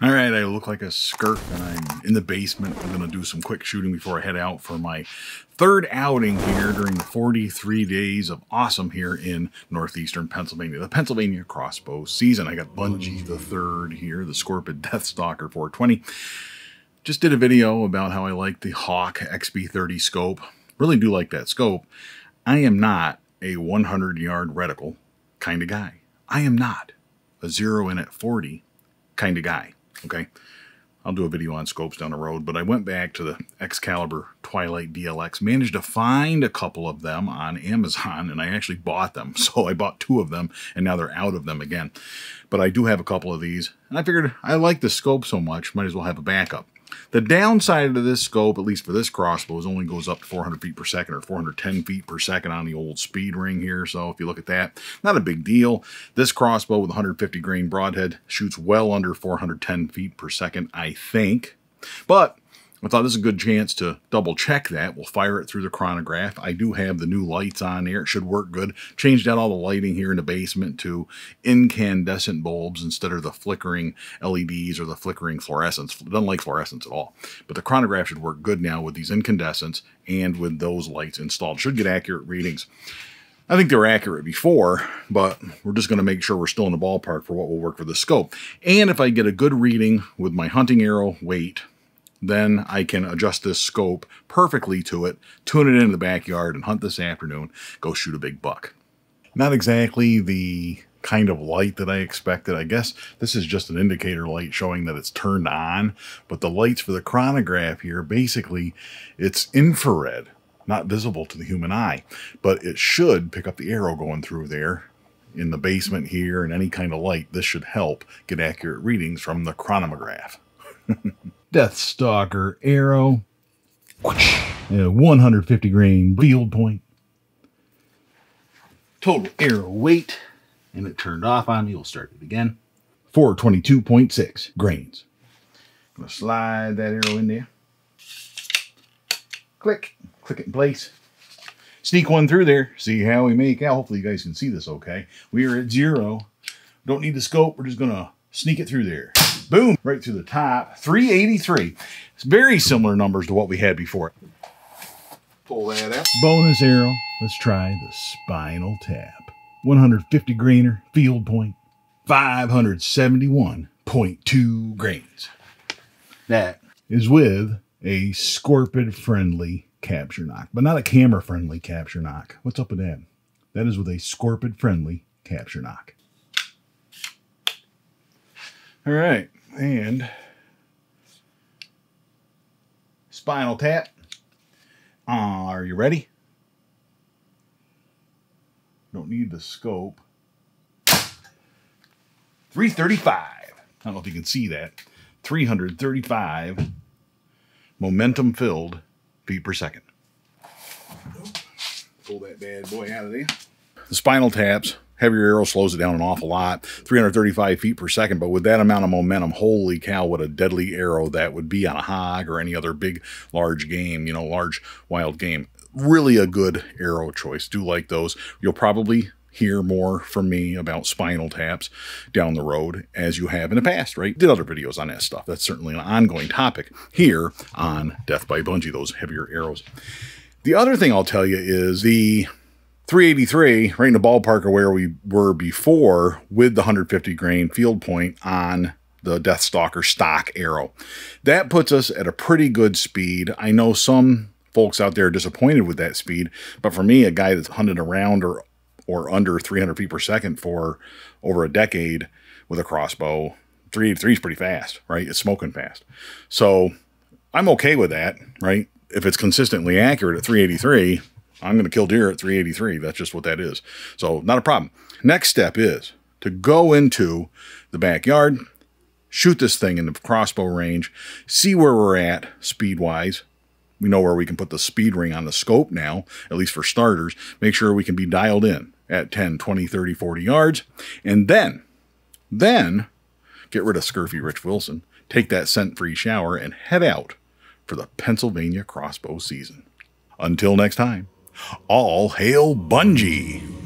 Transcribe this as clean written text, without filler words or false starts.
All right, I look like a skirk and I'm in the basement. I'm going to do some quick shooting before I head out for my third outing here during the 43 days of awesome here in northeastern Pennsylvania. The Pennsylvania crossbow season. I got Bunjie the third here, the Scorpyd Deathstalker 420. Just did a video about how I like the Hawk XB30 scope. Really do like that scope. I am not a 100-yard reticle kind of guy. I am not a 0 in at 40 kind of guy. Okay, I'll do a video on scopes down the road, but I went back to the Excalibur Twilight DLX, managed to find a couple of them on Amazon, and I actually bought them. So I bought 2 of them, and now they're out of them again. But I do have a couple of these, and I figured I like the scope so much, might as well have a backup. The downside of this scope, at least for this crossbow, is only goes up to 400 feet per second or 410 feet per second on the old speed ring here. So if you look at that, not a big deal. This crossbow with 150 grain broadhead shoots well under 410 feet per second, I think. But I thought this is a good chance to double check that. We'll fire it through the chronograph. I do have the new lights on there. It should work good. Changed out all the lighting here in the basement to incandescent bulbs instead of the flickering LEDs or the flickering fluorescents. It doesn't like fluorescents at all. But the chronograph should work good now with these incandescents and with those lights installed. Should get accurate readings. I think they were accurate before, but we're just going to make sure we're still in the ballpark for what will work for the scope. And if I get a good reading with my hunting arrow weight, then I can adjust this scope perfectly to it, tune it into the backyard, and hunt this afternoon, go shoot a big buck. Not exactly the kind of light that I expected. I guess this is just an indicator light showing that it's turned on, but the lights for the chronograph here, basically, it's infrared, not visible to the human eye, but it should pick up the arrow going through there in the basement here, and any kind of light. This should help get accurate readings from the chronograph. Deathstalker arrow, 150 grain field point, total arrow weight, and it turned off on me. We'll start it again. 422.6 grains. I'm gonna slide that arrow in there. Click it in place. Sneak one through there. See how we make out. Hopefully you guys can see this okay. We are at 0. Don't need the scope. We're just gonna sneak it through there. Boom, right through the top. 383. It's very similar numbers to what we had before. Pull that out. Bonus arrow. Let's try the Spynal tap. 150 grainer field point. 571.2 grains. That is with a Scorpyd friendly capture knock, but not a camera friendly capture knock. What's up with that? That is with a Scorpyd friendly capture knock. All right, and Spynal tap. Are you ready? Don't need the scope. 335. I don't know if you can see that. 335 momentum filled feet per second. Pull that bad boy out of there. The Spynal taps. Heavier arrow slows it down an awful lot, 335 feet per second, but with that amount of momentum, holy cow, what a deadly arrow that would be on a hog or any other big, large game, you know, large wild game. Really a good arrow choice. Do like those. You'll probably hear more from me about Spynal taps down the road as you have in the past, right? Did other videos on that stuff. That's certainly an ongoing topic here on Death by Bunjie, those heavier arrows. The other thing I'll tell you is the 383, right in the ballpark of where we were before with the 150 grain field point on the Deathstalker stock arrow. That puts us at a pretty good speed. I know some folks out there are disappointed with that speed, but for me, a guy that's hunted around or under 300 feet per second for over a decade with a crossbow, 383 is pretty fast, right? It's smoking fast. So I'm okay with that, right? If it's consistently accurate at 383, I'm going to kill deer at 383. That's just what that is. So not a problem. Next step is to go into the backyard, shoot this thing in the crossbow range, see where we're at speed-wise. We know where we can put the speed ring on the scope now, at least for starters. Make sure we can be dialed in at 10, 20, 30, 40 yards. And then get rid of Scurfy Rich Wilson, take that scent-free shower, and head out for the Pennsylvania crossbow season. Until next time. All hail Bunjie!